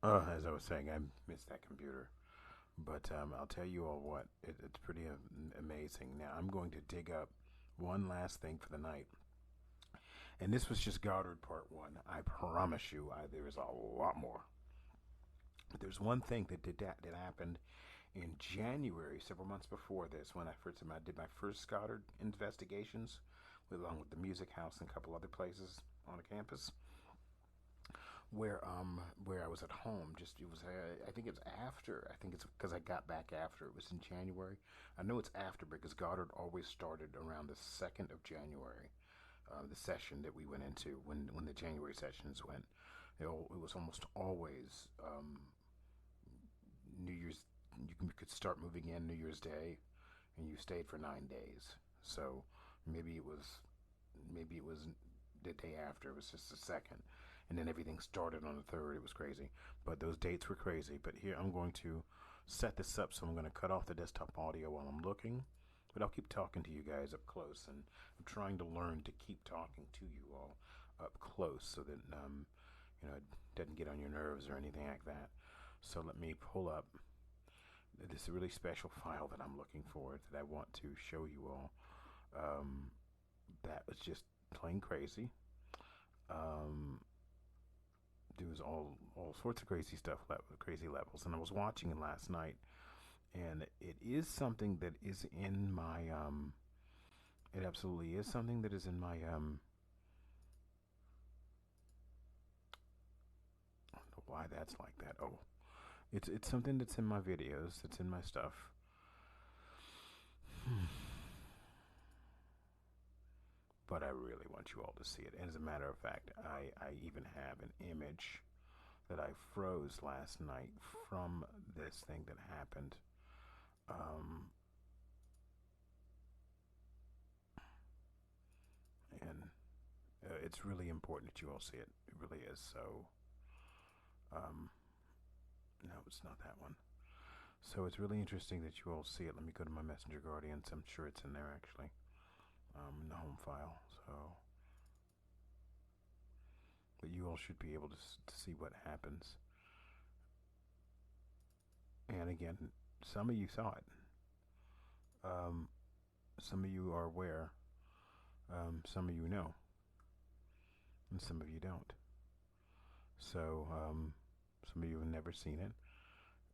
As I was saying, I missed that computer. But I'll tell you all what, it's pretty amazing. Now, I'm going to dig up one last thing for the night. And this was just Goddard Part 1. I promise you, there is a lot more. But there's one thing that happened in January, several months before this, when I did my first Goddard investigations, along with the Music House and a couple other places on the campus, where I was at home. Just it was I think it's after. I think it's because I got back after. It was in January. I know it's after because Goddard always started around the 2nd of January. The session that we went into when the January sessions went, it was almost always New Year's. You could start moving in New Year's Day, and you stayed for 9 days. So maybe it was maybe it was the day after. It was just the second, and then everything started on the third. It was crazy, but those dates were crazy. But here I'm going to set this up, so I'm going to cut off the desktop audio while I'm looking. But I'll keep talking to you guys up close, and I'm trying to learn to keep talking to you all up close, so that it doesn't get on your nerves or anything like that. So let me pull up this really special file that I'm looking for that I want to show you all. That was just plain crazy. Um, there was all sorts of crazy stuff, crazy levels, and I was watching it last night, and it is something that is in my It absolutely is something that is in my I don't know why that's like that. Oh, it's something that's in my videos. That's in my stuff. But I really want you all to see it. And as a matter of fact, I even have an image that I froze last night from this thing that happened. Um, and it's really important that you all see it. It really is. So, um, no, it's not that one. So it's really interesting that you all see it. Let me go to my Messenger Guardians. I'm sure it's in there actually, in the home file. So, but you all should be able to see what happens. And again, some of you saw it. Um, some of you are aware. Some of you know, and some of you don't. So some of you have never seen it.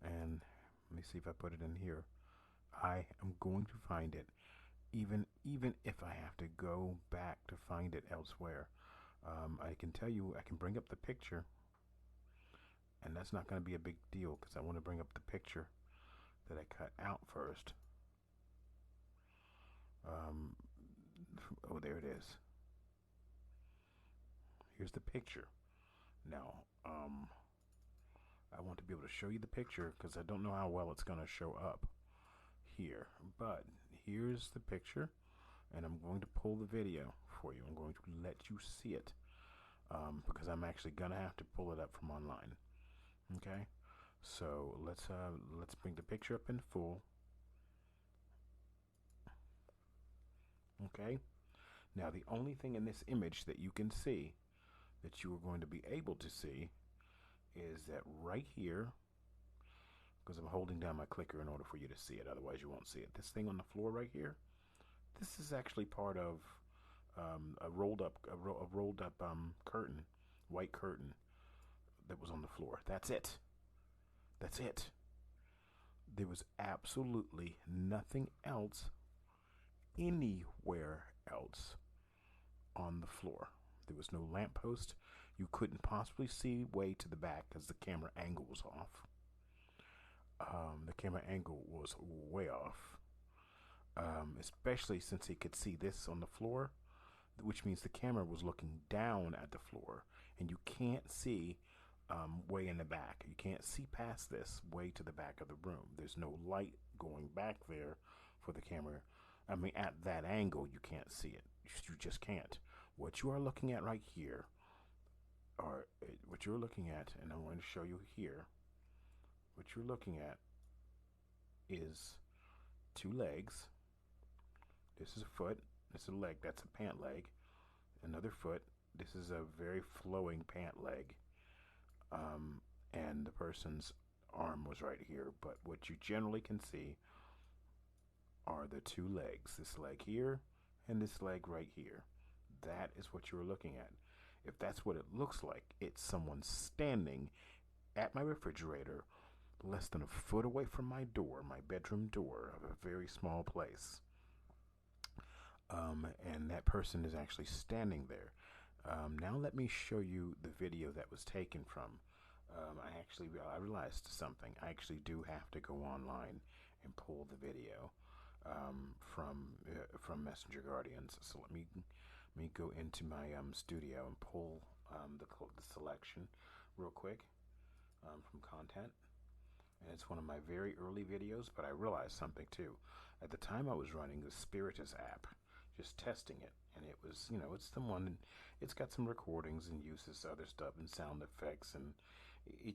And let me see if I put it in here. I am going to find it, even if I have to go back to find it elsewhere. I can tell you, I can bring up the picture, and that's not going to be a big deal because I want to bring up the picture that I cut out first. Um, oh, there it is. Here's the picture. Now, I want to be able to show you the picture because I don't know how well it's going to show up here. But here's the picture, and I'm going to pull the video for you. I'm going to let you see it because I'm actually going to have to pull it up from online. Okay, so let's bring the picture up in full. Okay, now the only thing in this image that you can see, that you are going to be able to see, is that right here, because I'm holding down my clicker in order for you to see it, otherwise you won't see it. This thing on the floor right here, this is actually part of a rolled up curtain, white curtain that was on the floor. That's it. That's it. There was absolutely nothing else anywhere else on the floor. There was no lamppost. You couldn't possibly see way to the back because the camera angle was off. The camera angle was way off, especially since he could see this on the floor, which means the camera was looking down at the floor, and you can't see way in the back. You can't see past this way to the back of the room. There's no light going back there for the camera. I mean, at that angle, you can't see it. You just can't. What you are looking at right here, or what you're looking at, and I'm going to show you here, what you're looking at is two legs. This is a foot. This is a leg. That's a pant leg. Another foot. This is a very flowing pant leg. Um, and the person's arm was right here. But what you generally can see are the two legs, this leg here and this leg right here. That is what you're looking at. If that's what it looks like, it's someone standing at my refrigerator less than a foot away from my door, my bedroom door of a very small place. And that person is actually standing there. Now let me show you the video that was taken from. I realized something. I actually do have to go online and pull the video from Messenger Guardians. So let me go into my studio and pull the selection real quick from content. And it's one of my very early videos, but I realized something too. At the time I was running the Spiritus app, just testing it, and it was, it's the one, it's got some recordings and uses other stuff and sound effects, and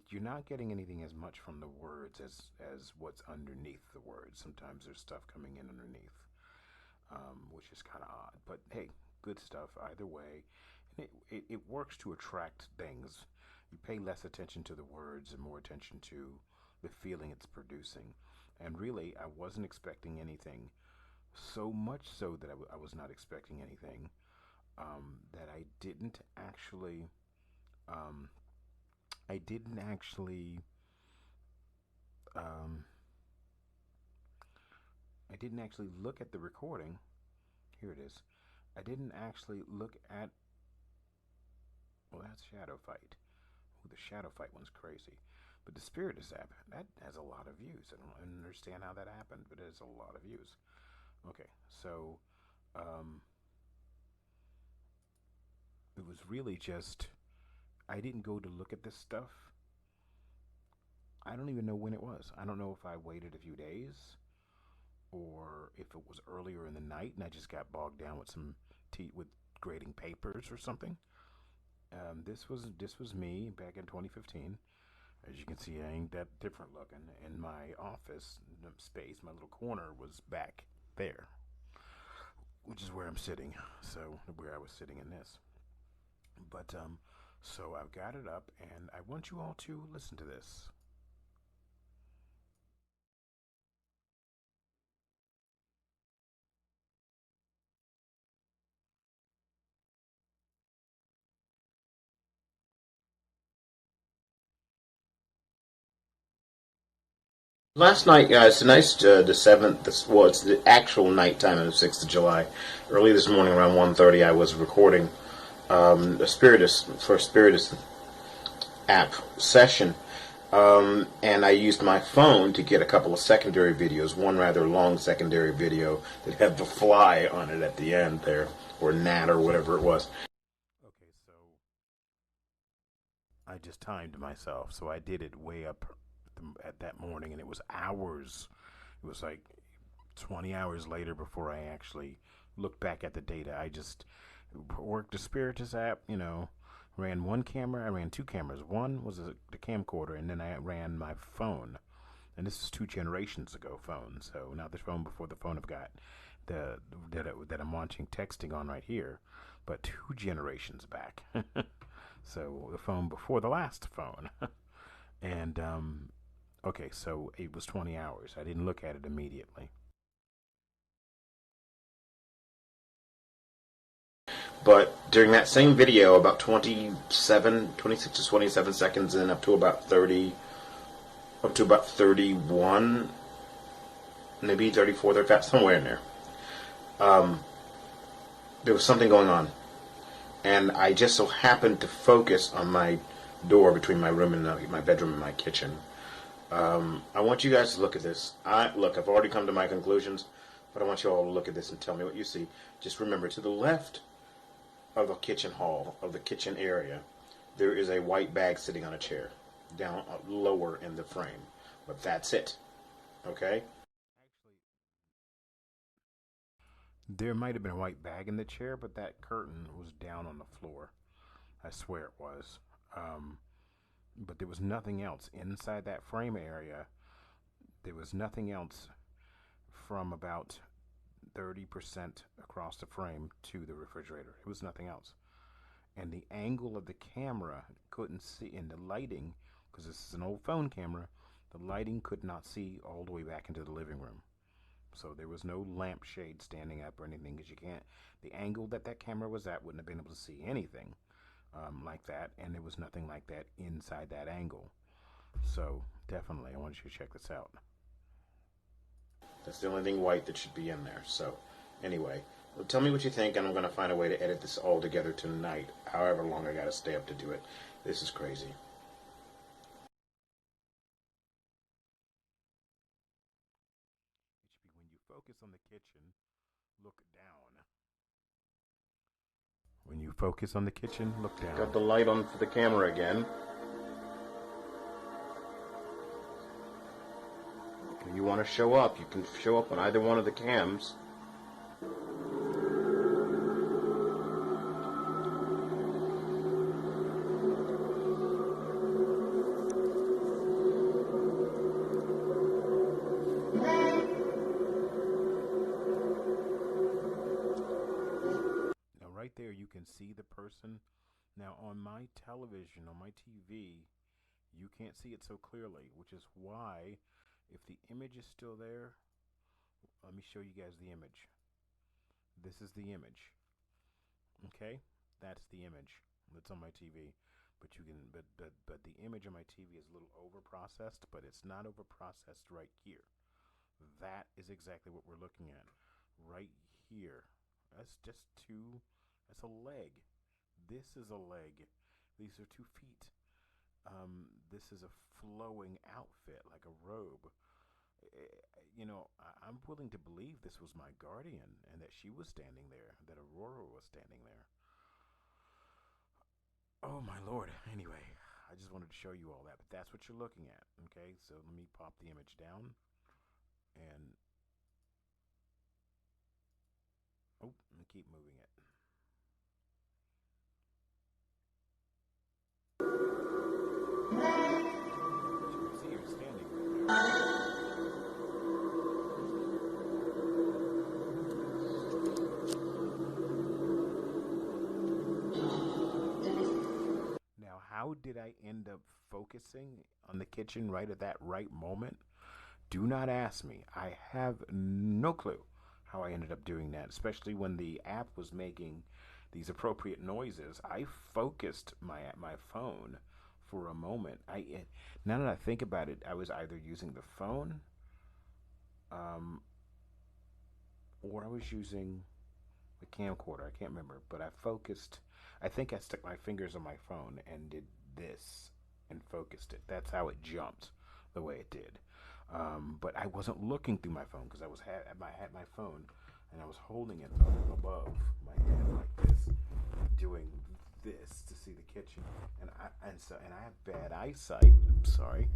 you're not getting anything as much from the words as what's underneath the words. Sometimes there's stuff coming in underneath, which is kind of odd, but hey, good stuff either way. And it works to attract things. You pay less attention to the words and more attention to the feeling it's producing. And really, I wasn't expecting anything. So much so that I was not expecting anything, that I didn't actually, um, I didn't actually, um, I didn't actually look at the recording. Here it is. I didn't actually look at. Well, that's Shadow Fight. Ooh, the Shadow Fight one's crazy. But the Spiritus app, that has a lot of views. I don't understand how that happened, but it has a lot of views. Okay, so it was really just, I didn't go to look at this stuff. I don't even know when it was. I don't know if I waited a few days or if it was earlier in the night and I just got bogged down with with grading papers or something. This was me back in 2015. As you can see, I ain't that different looking. In my office space, my little corner was back there, which is where I'm sitting. So where I was sitting in this. But so I've got it up, and I want you all to listen to this. Last night, guys, tonight's the 7th, well, it's the actual nighttime of the 6th of July. Early this morning around 1:30, I was recording a Spiritus app session, and I used my phone to get a couple of secondary videos, one rather long secondary video that had the fly on it at the end there, or gnat or whatever it was. Okay, so I just timed myself. So I did it way up at that morning, and it was hours. It was like 20 hours later before I actually looked back at the data. I just worked the Spiritus app, ran one camera. I ran two cameras. One was the camcorder, and then I ran my phone. And this is 2 generations ago phone. So not the phone before the phone I've got that I'm watching texting on right here, but 2 generations back. So the phone before the last phone. And okay, so it was 20 hours. I didn't look at it immediately. But during that same video, about 26 to 27 seconds in, up to about 31, maybe 34, 35, somewhere in there, um, there was something going on. And I just so happened to focus on my door between my room and my bedroom and my kitchen. I want you guys to look at this. I've already come to my conclusions, but I want you all to look at this and tell me what you see. Just remember, to the left of the kitchen hall, of the kitchen area, there is a white bag sitting on a chair, down lower in the frame. But that's it. Okay? Actually, there might have been a white bag in the chair, but that curtain was down on the floor. I swear it was. Um, but there was nothing else inside that frame area. There was nothing else from about 30% across the frame to the refrigerator. It was nothing else. And the angle of the camera couldn't see, in the lighting because this is an old phone camera, the lighting could not see all the way back into the living room. So there was no lampshade standing up or anything, because you can't, the angle that that camera was at wouldn't have been able to see anything like that, and there was nothing like that inside that angle. So definitely, I want you to check this out. That's the only thing white that should be in there. So anyway, well, tell me what you think, and I'm going to find a way to edit this all together tonight, however long I got to stay up to do it. This is crazy. It should be when you focus on the kitchen, look down. When you focus on the kitchen, look down. Got the light on for the camera again. If you want to show up, you can show up on either one of the cams. Now right there you can see the person. Now on my television, on my TV, you can't see it so clearly, which is why, if the image is still there, let me show you guys the image. This is the image. Okay, that's the image that's on my TV. But you can, but the image on my TV is a little over processed, but it's not over processed right here. That is exactly what we're looking at right here. That's just two. That's a leg. This is a leg. These are 2 feet. This is a flowing outfit, like a robe. You know, I'm willing to believe this was my guardian and that she was standing there, that Aurora was standing there. Oh my Lord. Anyway, I just wanted to show you all that, but that's what you're looking at. Okay, so let me pop the image down and oh, let me keep moving it. You can see her standing right there. Now, how did I end up focusing on the kitchen right at that right moment? Do not ask me. I have no clue how I ended up doing that, especially when the app was making these appropriate noises. I focused my phone for a moment. Now that I think about it, I was either using the phone or I was using the camcorder. I can't remember, but I focused. I think I stuck my fingers on my phone and did this and focused it. That's how it jumped the way it did. But I wasn't looking through my phone because I had my phone and I was holding it above my head like this, doing this to see the kitchen. And I have bad eyesight. I'm sorry,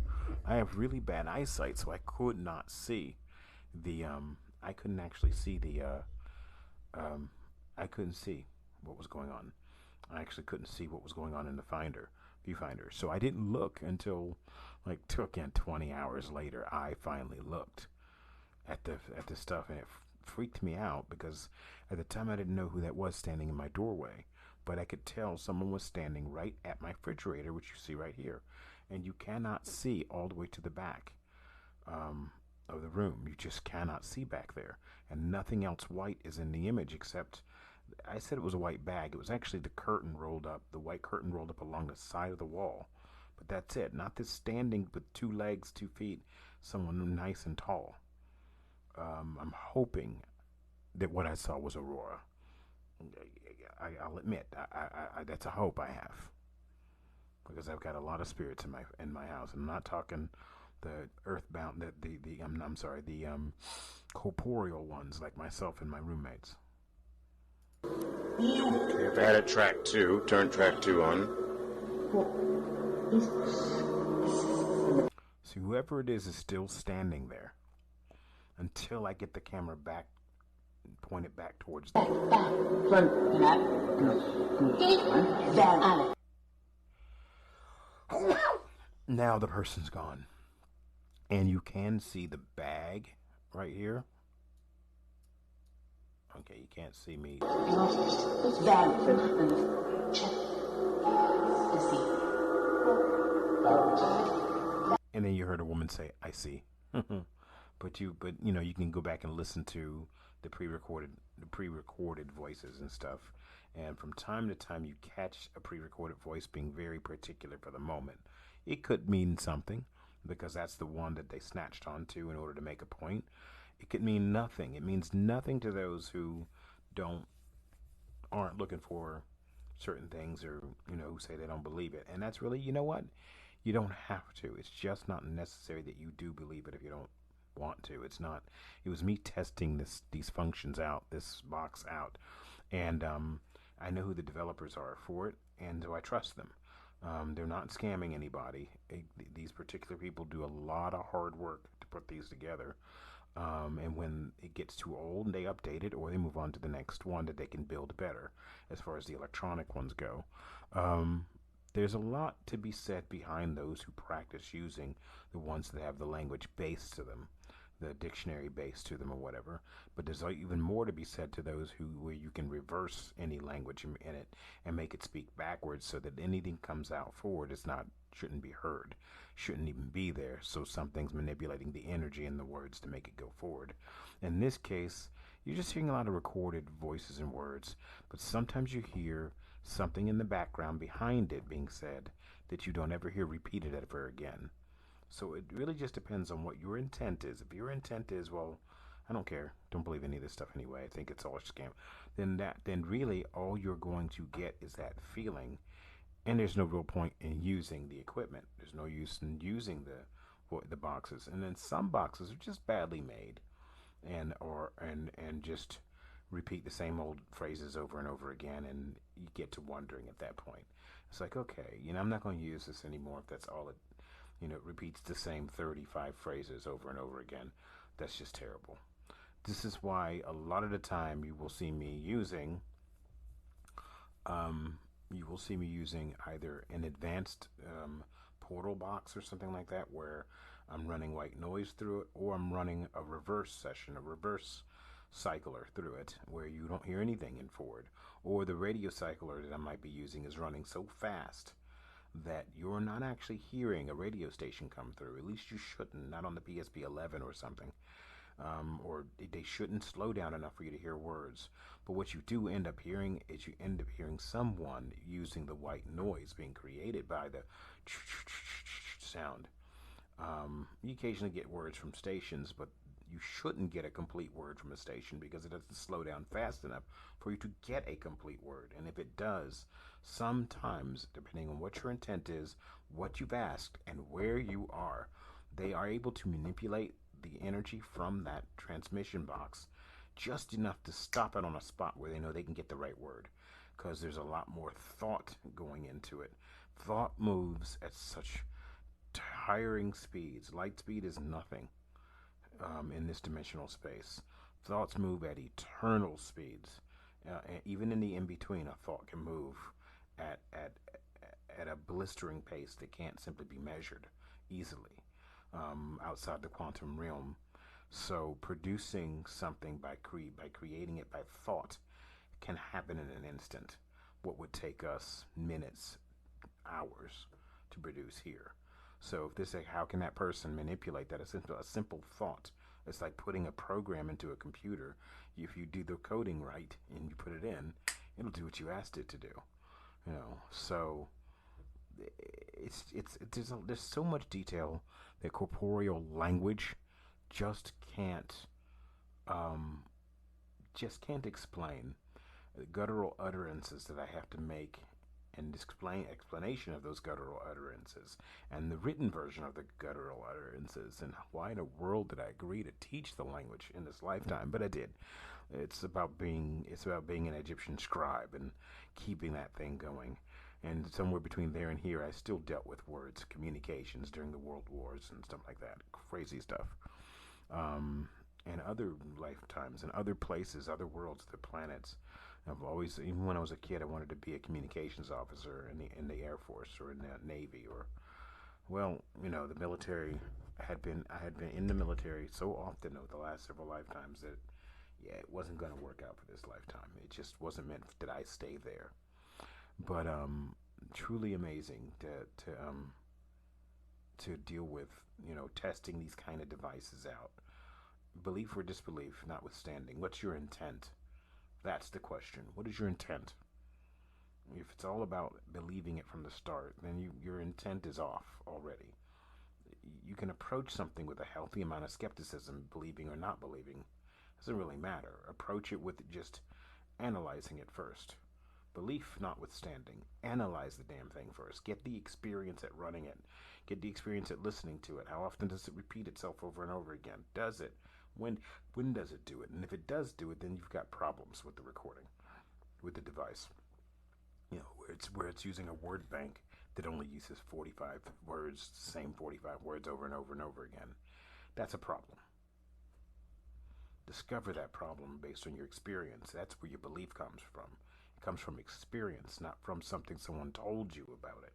I have really bad eyesight, so I could not see the I couldn't actually see the I couldn't see what was going on. I actually couldn't see what was going on in the viewfinder. So I didn't look until like 20 hours later. I finally looked at the stuff, and it freaked me out because at the time I didn't know who that was standing in my doorway, but I could tell someone was standing right at my refrigerator, which you see right here, and you cannot see all the way to the back of the room. You just cannot see back there, and nothing else white is in the image except, I said it was a white bag. It was actually the curtain rolled up, the white curtain rolled up along the side of the wall. But that's it. Not this standing with 2 legs, 2 feet, someone nice and tall. I'm hoping that what I saw was Aurora. I'll admit, that's a hope I have, because I've got a lot of spirits in my house. I'm not talking the earthbound, I'm sorry, the corporeal ones like myself and my roommates. Okay, I've added track 2. Turn track 2 on. So whoever it is still standing there until I get the camera back, pointed back towards them. Now the person's gone. And you can see the bag right here. Okay, you can't see me. And then you heard a woman say, "I see." But you know, you can go back and listen to the pre-recorded voices and stuff. And from time to time, you catch a pre-recorded voice being very particular for the moment. It could mean something because that's the one that they snatched onto in order to make a point. It could mean nothing. It means nothing to those who don't aren't looking for certain things, or you know, who say they don't believe it. And that's really, you know what, you don't have to. It's just not necessary that you do believe it if you don't want to. It's not. It was me testing these functions out, this box out, and I know who the developers are for it, and so I trust them. They're not scamming anybody. These particular people do a lot of hard work to put these together. And when it gets too old, they update it or they move on to the next one that they can build better as far as the electronic ones go. Um, there's a lot to be said behind those who practice using the ones that have the language base to them, the dictionary base to them, or whatever. But there's even more to be said to those who where you can reverse any language in it and make it speak backwards so that anything comes out forward is not shouldn't be heard, shouldn't even be there. So something's manipulating the energy in the words to make it go forward. In this case, you're just hearing a lot of recorded voices and words, but sometimes you hear something in the background behind it being said that you don't ever hear repeated ever again. So it really just depends on what your intent is. If your intent is, well, I don't care, don't believe any of this stuff anyway, I think it's all a scam, then really all you're going to get is that feeling, and there's no real point in using the equipment. There's no use in using the boxes, and then some boxes are just badly made, and just repeat the same old phrases over and over again, and you get to wondering at that point. It's like, okay, you know, I'm not going to use this anymore if that's all it, you know, it repeats the same 35 phrases over and over again. That's just terrible. This is why a lot of the time um, you will see me using either an advanced portal box or something like that, where I'm running white noise through it, or I'm running a reverse session, a reverse cycler through it, where you don't hear anything in forward. Or the radio cycler that I might be using is running so fast that you're not actually hearing a radio station come through. At least you shouldn't, not on the PSP 11 or something. Or they shouldn't slow down enough for you to hear words. But what you do end up hearing is you end up hearing someone using the white noise being created by the sound. You occasionally get words from stations, but you shouldn't get a complete word from a station because it doesn't slow down fast enough for you to get a complete word. And if it does, sometimes, depending on what your intent is, what you've asked, and where you are, they are able to manipulate the energy from that transmission box just enough to stop it on a spot where they know they can get the right word, because there's a lot more thought going into it. Thought moves at such tiring speeds. Light speed is nothing in this dimensional space. Thoughts move at eternal speeds. And even in the in between, a thought can move at, at, at a blistering pace that can't simply be measured easily outside the quantum realm. So producing something by creating it by thought can happen in an instant. What would take us minutes, hours to produce here. So if this, how can that person manipulate that? A simple thought. It's like putting a program into a computer. If you do the coding right and you put it in, it'll do what you asked it to do. You know, so there's so much detail that corporeal language just can't um, just can't explain. The guttural utterances that I have to make, and explanation of those guttural utterances, and the written version of the guttural utterances, and why in the world did I agree to teach the language in this lifetime? But I did. It's about being an Egyptian scribe and keeping that thing going. And somewhere between there and here, I still dealt with words, communications during the world wars and stuff like that. Crazy stuff. And other lifetimes and other places, other worlds, other planets. I've always, even when I was a kid, I wanted to be a communications officer in the Air Force or in the Navy, or, well, you know, the military. I had been in the military so often over the last several lifetimes that, yeah, it wasn't going to work out for this lifetime. It just wasn't meant that I stay there. But truly amazing to to deal with, testing these kind of devices out. Belief or disbelief notwithstanding, what's your intent? That's the question. What is your intent? If it's all about believing it from the start, then your intent is off already. You can approach something with a healthy amount of skepticism, believing or not believing. Doesn't really matter. Approach it with just analyzing it first. Belief notwithstanding, analyze the damn thing first. Get the experience at running it. Get the experience at listening to it. How often does it repeat itself over and over again? Does it? When does it do it? And if it does do it, then you've got problems with the recording, with the device. Where it's using a word bank that only uses 45 words, the same 45 words over and over and over again. That's a problem. Discover that problem based on your experience. That's where your belief comes from. It comes from experience, not from something someone told you about it.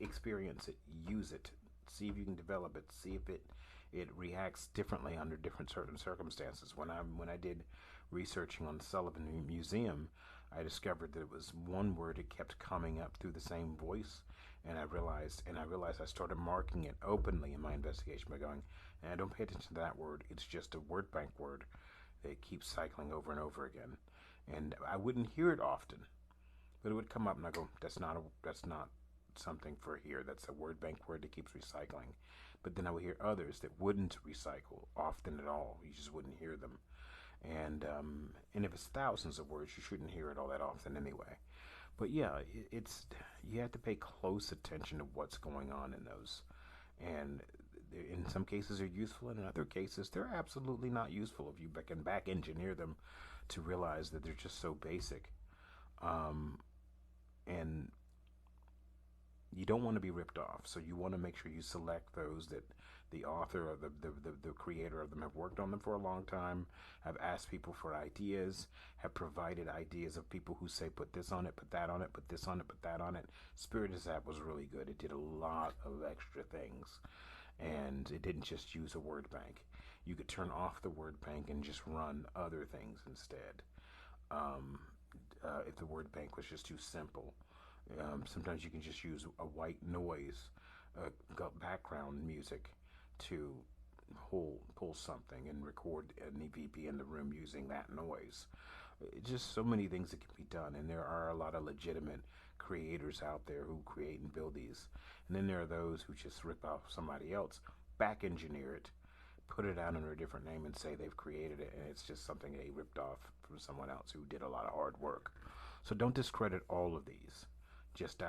Experience it, use it, see if you can develop it, see if it reacts differently under different certain circumstances. When I did researching on the Sullivan Museum, I discovered that it was one word that kept coming up through the same voice, and I realized I started marking it openly in my investigation by going, and I don't pay attention to that word. It's just a word bank word that keeps cycling over and over again, and I wouldn't hear it often, but it would come up, and I go, that's not something for here. That's a word bank word that keeps recycling. But then I would hear others that wouldn't recycle often at all. You just wouldn't hear them. And if it's thousands of words, you shouldn't hear it all that often anyway. But yeah, you have to pay close attention to what's going on in those. And in some cases they're useful, and in other cases they're absolutely not useful if you can back engineer them to realize that they're just so basic. And you don't want to be ripped off, so you want to make sure you select those that the author or the creator of them have worked on them for a long time, have asked people for ideas, have provided ideas of people who say put this on it, put that on it, put this on it, put that on it. Spiritus App was really good. It did a lot of extra things, and it didn't just use a word bank. You could turn off the word bank and just run other things instead. If the word bank was just too simple. Sometimes you can just use a white noise, background music, to pull something and record an EVP in the room using that noise. Just so many things that can be done, and there are a lot of legitimate creators out there who create and build these. And then there are those who just rip off somebody else, back engineer it, put it out under a different name and say they've created it, and it's just something they ripped off from someone else who did a lot of hard work. So don't discredit all of these just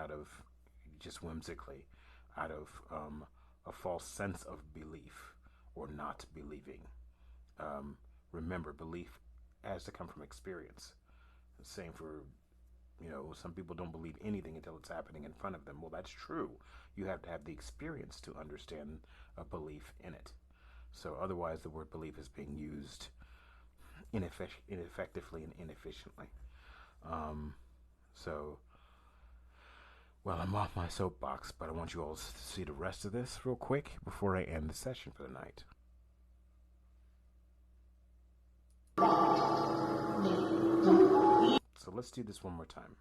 whimsically, out of a false sense of belief or not believing. Remember, belief has to come from experience. Same for, some people don't believe anything until it's happening in front of them. Well, that's true. You have to have the experience to understand a belief in it. So otherwise, the word belief is being used ineffectively and inefficiently. Well, I'm off my soapbox, but I want you all to see the rest of this real quick before I end the session for the night. So let's do this one more time.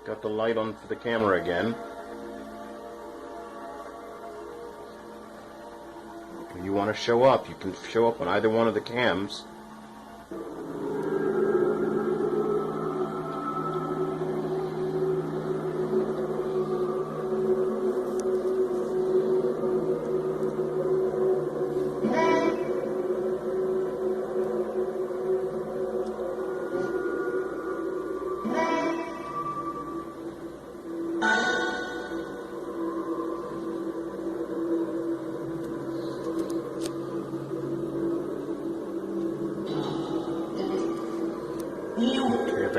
Got the light on for the camera again. If you want to show up, you can show up on either one of the cams.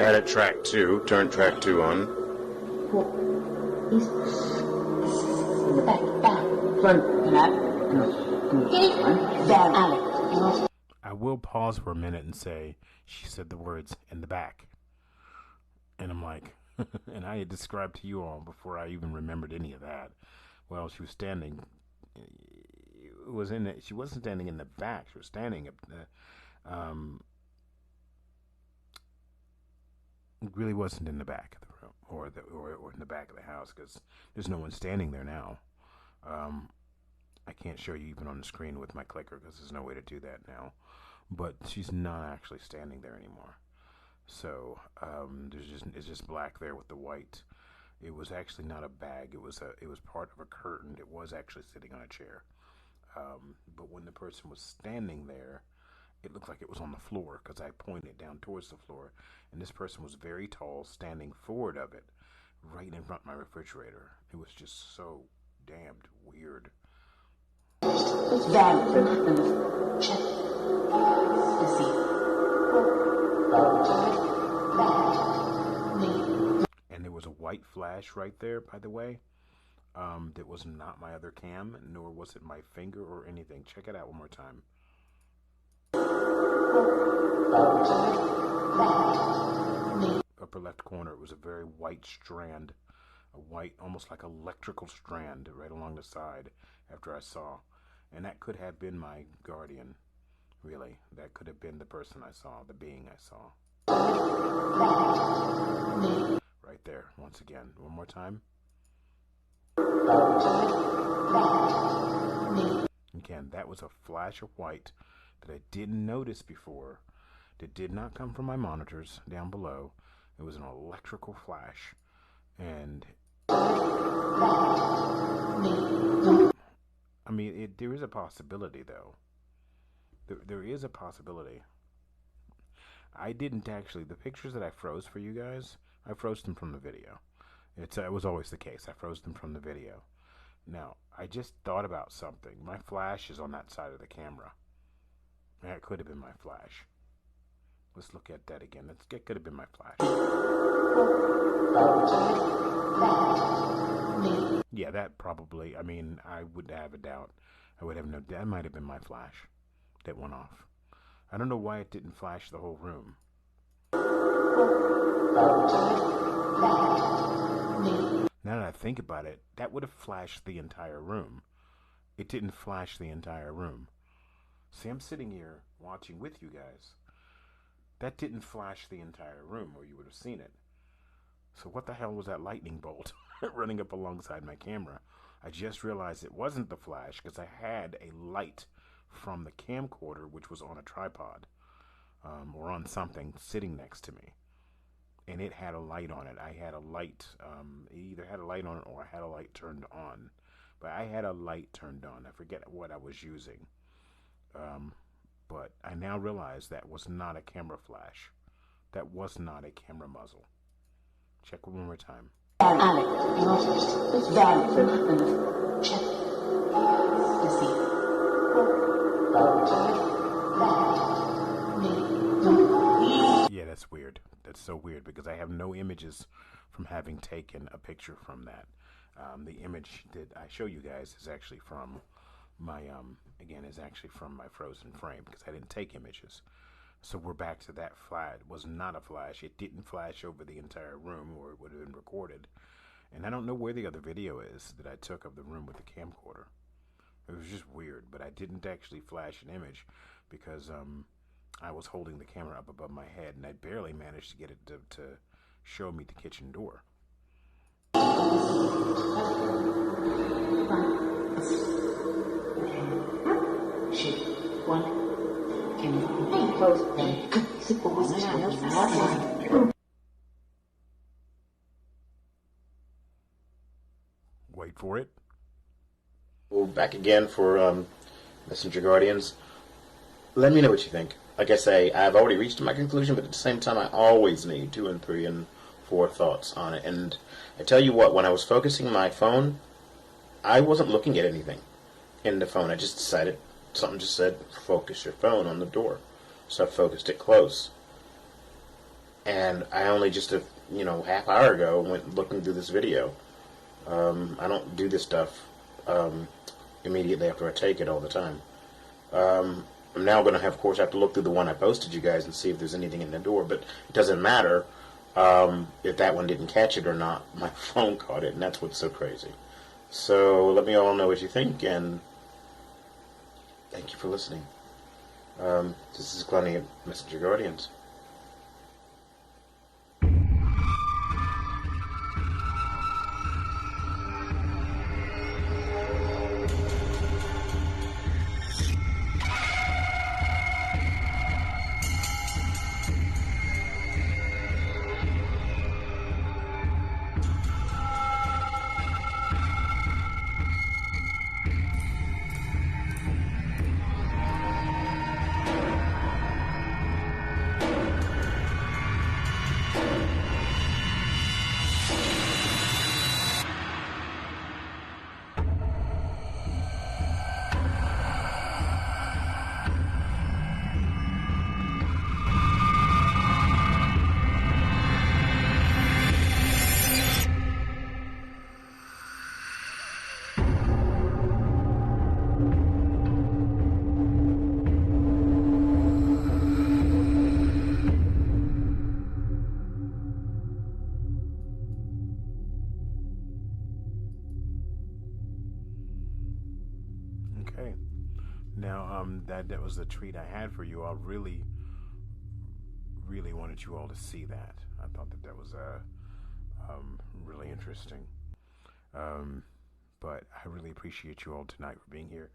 Add track 2. Turn track 2 on. I will pause for a minute and say, she said the words in the back. And I'm like, and I had described to you all before I even remembered any of that. Well, she was standing. She wasn't standing in the back. She was standing up. It really wasn't in the back of the room. or in the back of the house, because there's no one standing there now. I can't show you even on the screen with my clicker because there's no way to do that now. But she's not actually standing there anymore. So it's just black there with the white. It was actually not a bag. It was part of a curtain. It was actually sitting on a chair. But when the person was standing there, it looked like it was on the floor because I pointed down towards the floor, and this person was very tall, standing forward of it, right in front of my refrigerator. It was just so damned weird. And there was a white flash right there, by the way. That was not my other cam, nor was it my finger or anything. Check it out one more time. Upper left corner, it was a very white strand, a white, almost like electrical strand right along the side after I saw. And that could have been my guardian, really. That could have been the person I saw, the being I saw. Right there, once again. One more time. Again, that was a flash of white that I didn't notice before, that did not come from my monitors down below. It was an electrical flash. And I mean, there is a possibility, though. There is a possibility. I didn't actually, the pictures that I froze for you guys, I froze them from the video. It was always the case. I froze them from the video. Now, I just thought about something. My flash is on that side of the camera. That could have been my flash. Let's look at that again. It could have been my flash. Yeah, that probably, I mean, I would have a doubt. I would have no doubt. That might have been my flash that went off. I don't know why it didn't flash the whole room. Now that I think about it, that would have flashed the entire room. It didn't flash the entire room. See, I'm sitting here watching with you guys. That didn't flash the entire room, or you would have seen it. So what the hell was that lightning bolt running up alongside my camera? I just realized it wasn't the flash because I had a light from the camcorder, which was on a tripod or on something sitting next to me. And it had a light on it. I had a light, it either had a light on it or I had a light turned on. But I had a light turned on. I forget what I was using. But I now realize that was not a camera flash. That was not a camera muzzle. Check one more time. Yeah, that's weird. That's so weird because I have no images from having taken a picture from that. The image that I show you guys is actually from my, again, is actually from my frozen frame because I didn't take images. So we're back to that flash. It was not a flash. It didn't flash over the entire room or it would have been recorded. And I don't know where the other video is that I took of the room with the camcorder. It was just weird, but I didn't actually flash an image because I was holding the camera up above my head and I barely managed to get it to show me the kitchen door. Wait for it. Well, back again for Messenger Guardians. Let me know what you think. Like I say, I've already reached my conclusion, but at the same time, I always need 2 and 3 and 4 thoughts on it. And I tell you what, when I was focusing my phone, I wasn't looking at anything in the phone. I just decided, something just said, focus your phone on the door. So I focused it close. And I only just a half hour ago went looking through this video. I don't do this stuff immediately after I take it all the time. I'm now going to have to look through the one I posted you guys and see if there's anything in the door, but it doesn't matter if that one didn't catch it or not. My phone caught it, and that's what's so crazy. So let me all know what you think, and thank you for listening. This is Glennie at Messenger Guardians. that was the treat I had for you. I really wanted you all to see that. I thought that was really interesting. But I really appreciate you all tonight for being here.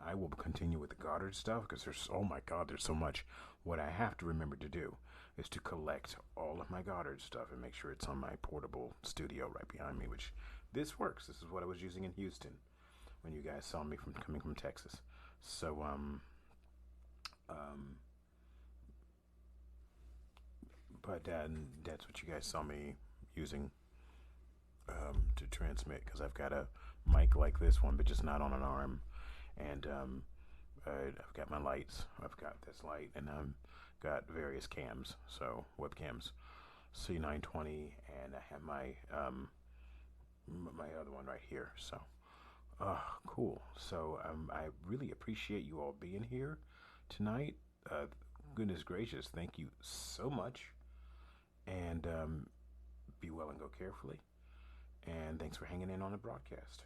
I will continue with the Goddard stuff because oh my God, there's so much. What I have to remember to do is to collect all of my Goddard stuff and make sure it's on my portable studio right behind me, which this works. This is what I was using in Houston when you guys saw me coming from Texas. So, but that's what you guys saw me using to transmit, because I've got a mic like this one, but just not on an arm. And I've got my lights. I've got this light, and I've got various cams, so webcams, C920, and I have my my other one right here. So, cool. So I really appreciate you all being here tonight. Goodness gracious, thank you so much. And be well and go carefully. And thanks for hanging in on the broadcast.